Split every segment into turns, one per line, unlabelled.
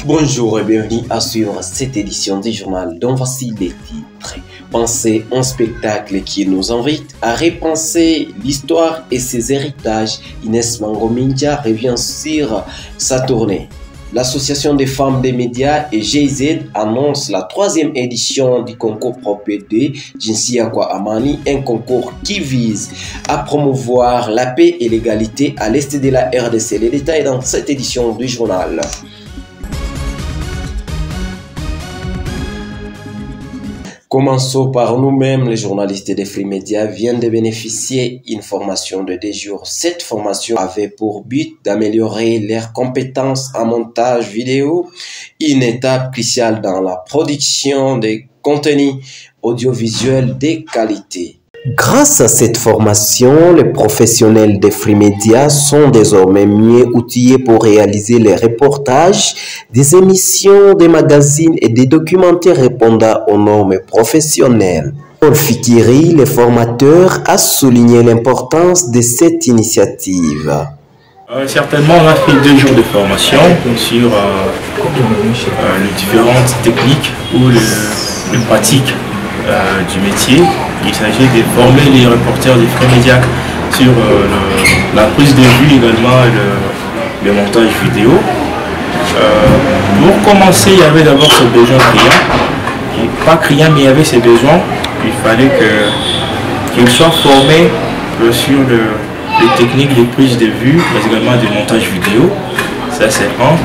Bonjour et bienvenue à suivre cette édition du journal dont voici les titres. Pensez un spectacle qui nous invite à repenser l'histoire et ses héritages. Inès Mangominja revient sur sa tournée. L'Association des femmes des médias et GIZ annonce la 3e édition du concours Propédé Jinsia Kwa Amani, un concours qui vise à promouvoir la paix et l'égalité à l'est de la RDC. Les détails dans cette édition du journal. Commençons par nous-mêmes. Les journalistes de Free Media viennent de bénéficier d'une formation de 2 jours. Cette formation avait pour but d'améliorer leurs compétences en montage vidéo, une étape cruciale dans la production des contenus audiovisuels de qualité. Grâce à cette formation, les professionnels de Free Media sont désormais mieux outillés pour réaliser les reportages, des émissions, des magazines et des documentaires répondant aux normes professionnelles. Paul Fikiri, le formateur, a souligné l'importance de cette initiative.
Certainement, on a fait 2 jours de formation sur les différentes techniques ou les pratiques du métier. Il s'agit de former les reporters des Free Media sur la prise de vue, également le montage vidéo. Pour commencer, il y avait d'abord ce besoin criant. Pas criant, mais il y avait ces besoins. Il fallait qu'ils soient formés sur les techniques de prise de vue, mais également du montage vidéo. Ça, c'est un.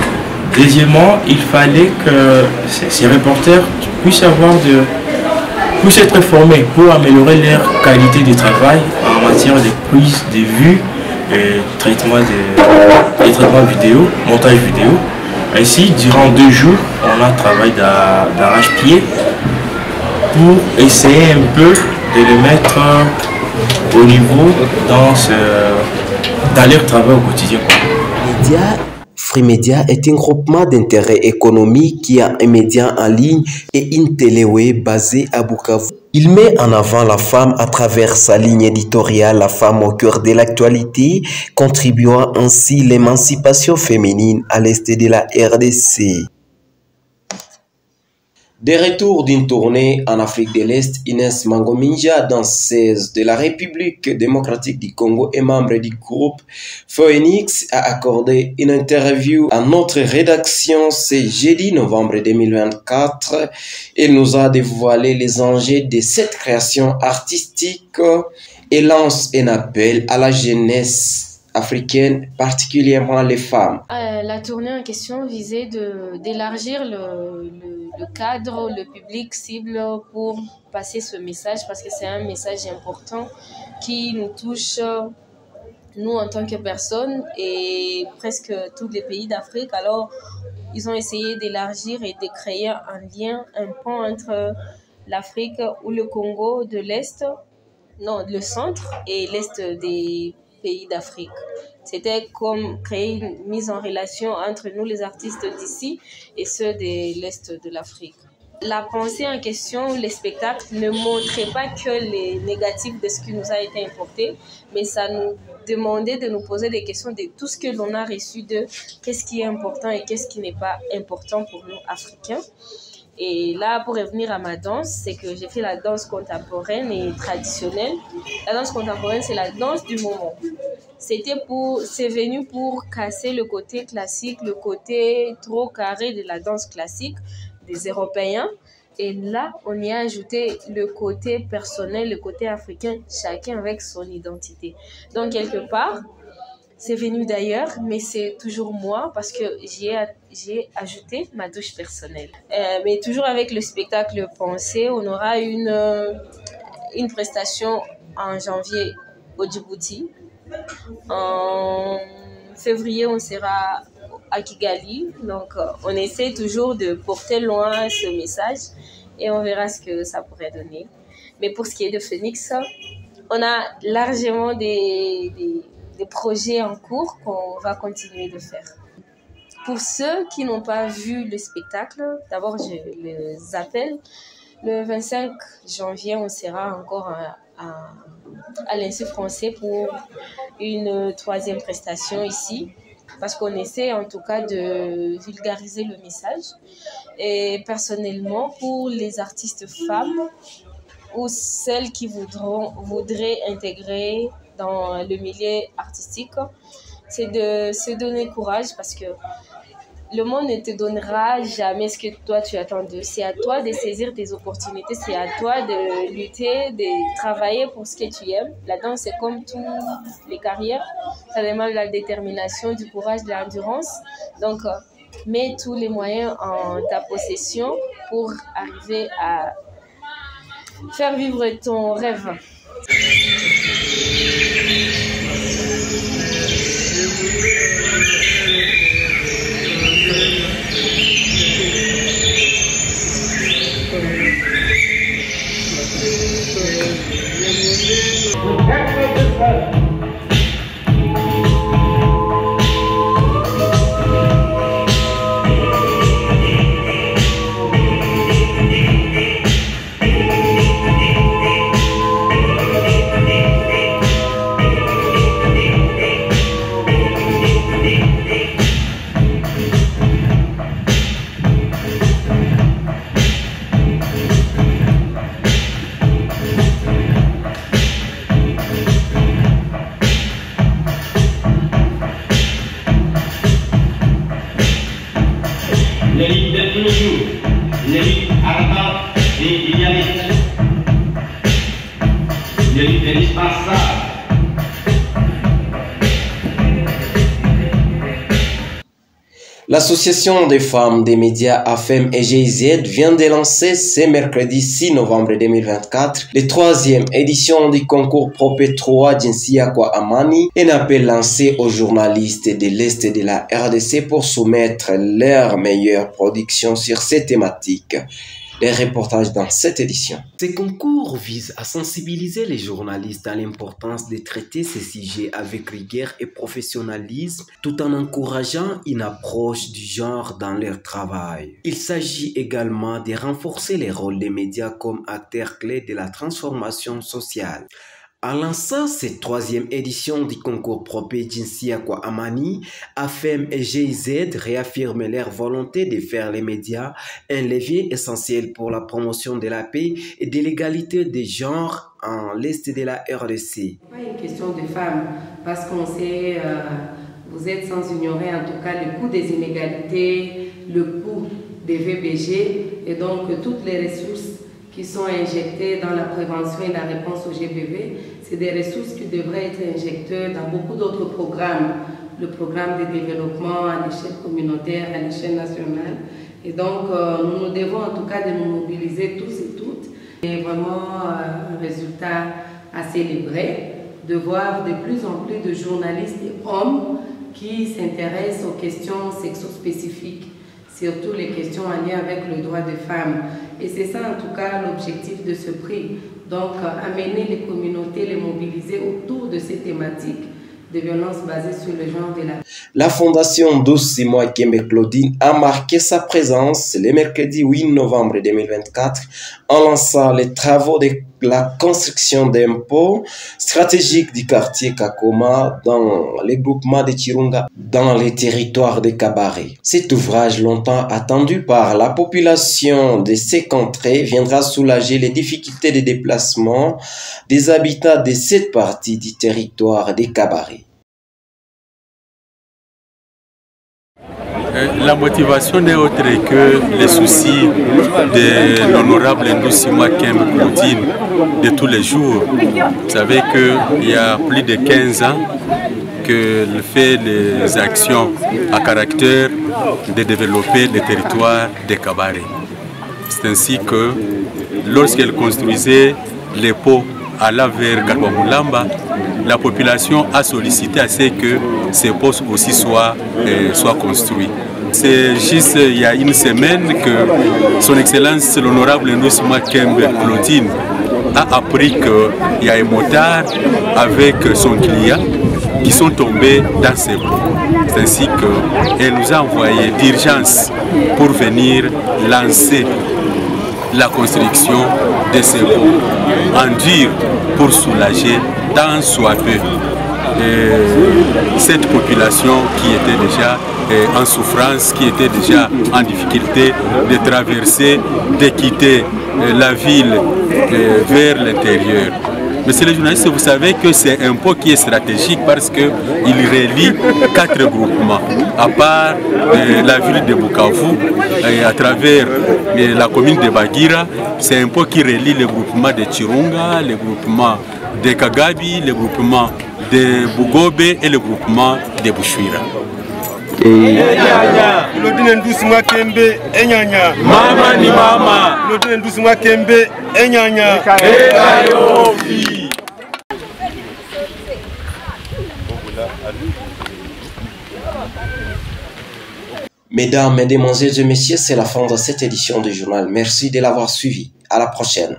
Deuxièmement, il fallait que ces reporters puissent être formés pour améliorer leur qualité de travail en matière de prise de vue et traitement vidéo, montage vidéo. Ainsi, durant 2 jours, on a travaillé d'arrache-pied pour essayer un peu de les mettre au niveau dans leur travail au quotidien.
Free Media est un groupement d'intérêt économique qui a un média en ligne et une télé-web basée à Bukavu. Il met en avant la femme à travers sa ligne éditoriale, la femme au cœur de l'actualité, contribuant ainsi à l'émancipation féminine à l'est de la RDC. De retour d'une tournée en Afrique de l'Est, Inès Mangominja, danseuse de la République démocratique du Congo et membre du groupe Phoenix, a accordé une interview à notre rédaction ce jeudi novembre 2024. Elle nous a dévoilé les enjeux de cette création artistique et lance un appel à la jeunesse africaine, particulièrement les femmes.
La tournée en question visait d'élargir le cadre, le public cible pour passer ce message, parce que c'est un message important qui nous touche, nous en tant que personnes et presque tous les pays d'Afrique. Alors, ils ont essayé d'élargir et de créer un lien, un pont entre l'Afrique ou le Congo de l'Est, non, le centre et l'Est des pays d'Afrique. C'était comme créer une mise en relation entre nous, les artistes d'ici, et ceux de l'Est de l'Afrique. La pensée en question, les spectacles, ne montraient pas que les négatifs de ce qui nous a été importé, mais ça nous demandait de nous poser des questions de tout ce que l'on a reçu de qu'est-ce qui est important et qu'est-ce qui n'est pas important pour nous, Africains. Et là, pour revenir à ma danse, c'est que j'ai fait la danse contemporaine et traditionnelle. La danse contemporaine, c'est la danse du moment. C'est venu pour casser le côté classique, le côté trop carré de la danse classique des Européens. Et là, on y a ajouté le côté personnel, le côté africain, chacun avec son identité. Donc, quelque part, c'est venu d'ailleurs, mais c'est toujours moi parce que j'ai ajouté ma touche personnelle. Mais toujours avec le spectacle Pensée, on aura une prestation en janvier au Djibouti. En février, on sera à Kigali. Donc, on essaie toujours de porter loin ce message et on verra ce que ça pourrait donner. Mais pour ce qui est de Phoenix, on a largement des projets en cours qu'on va continuer de faire. Pour ceux qui n'ont pas vu le spectacle, d'abord je les appelle. Le 25 janvier, on sera encore à l'Institut français pour une 3e prestation ici, parce qu'on essaie en tout cas de vulgariser le message. Et personnellement, pour les artistes femmes ou celles qui voudraient intégrer dans le milieu artistique, c'est de se donner courage, parce que le monde ne te donnera jamais ce que toi tu attends d'eux. C'est à toi de saisir tes opportunités, c'est à toi de lutter, de travailler pour ce que tu aimes. La danse, c'est comme toutes les carrières, ça demande la détermination, du courage, de l'endurance. Donc, mets tous les moyens en ta possession pour arriver à faire vivre ton rêve.
L'Association des femmes des médias AFEM et GIZ vient de lancer ce mercredi 6 novembre 2024 la 3e édition du concours Propé 3 Jinsia Kwa Amani, un appel lancé aux journalistes de l'Est de la RDC pour soumettre leurs meilleures productions sur ces thématiques. Les reportages dans cette édition. Ce concours vise à sensibiliser les journalistes à l'importance de traiter ces sujets avec rigueur et professionnalisme, tout en encourageant une approche du genre dans leur travail. Il s'agit également de renforcer les rôles des médias comme acteurs clés de la transformation sociale. En lançant cette 3e édition du concours Propé Jinsia Kwa Amani, AFEM et GIZ réaffirment leur volonté de faire les médias un levier essentiel pour la promotion de la paix et de l'égalité des genres en l'Est de la RDC.
Pas une question de femmes, parce qu'on sait, vous êtes sans ignorer en tout cas le coût des inégalités, le coût des VBG et donc toutes les ressources qui sont injectées dans la prévention et la réponse au GBV, c'est des ressources qui devraient être injectées dans beaucoup d'autres programmes. Le programme de développement à l'échelle communautaire, à l'échelle nationale. Et donc, nous devons en tout cas de nous mobiliser tous et toutes. Et vraiment un résultat à célébrer, de voir de plus en plus de journalistes et hommes qui s'intéressent aux questions sexo-spécifiques, surtout les questions en lien avec le droit des femmes. Et c'est ça en tout cas l'objectif de ce prix. Donc amener les communautés, les mobiliser autour de ces thématiques de violences basées sur le genre de la...
La fondation 12 Simoa Kembe Claudine a marqué sa présence le mercredi 8 novembre 2024 en lançant les travaux de la construction d'un pont stratégique du quartier Kakoma dans les groupements de Chirunga dans les territoires de Kabare. Cet ouvrage longtemps attendu par la population de ces contrées viendra soulager les difficultés de déplacement des habitants de cette partie du territoire de Kabare.
La motivation n'est autre que les soucis de l'honorable Ndou Simoa Kembe Claudine de tous les jours. Vous savez qu'il y a plus de 15 ans qu'elle fait des actions à caractère de développer les territoires de Kabare. C'est ainsi que lorsqu'elle construisait les pots allant vers Garwamulamba, la population a sollicité à ce que ces postes aussi soient construits. C'est juste il y a une semaine que son Excellence l'honorable Ndou Simoa Kembe Claudine a appris qu'il y a un motard avec son client qui sont tombés dans ses bras. C'est ainsi qu'elle nous a envoyé d'urgence pour venir lancer la construction de ces ponts en dur pour soulager tant soit peu cette population qui était déjà en souffrance, qui était déjà en difficulté de traverser, de quitter la ville vers l'intérieur. Monsieur le journaliste, vous savez que c'est un pont qui est stratégique parce qu'il relie 4 groupements. À part la ville de Bukavu, à travers la commune de Bagira, c'est un pont qui relie le groupement de Chirunga, le groupement de Kagabi, le groupement de Bugobe et le groupement de Bushwira. Mama ni mama.
Mesdames, mesdemoiselles et messieurs, c'est la fin de cette édition du journal. Merci de l'avoir suivi. À la prochaine.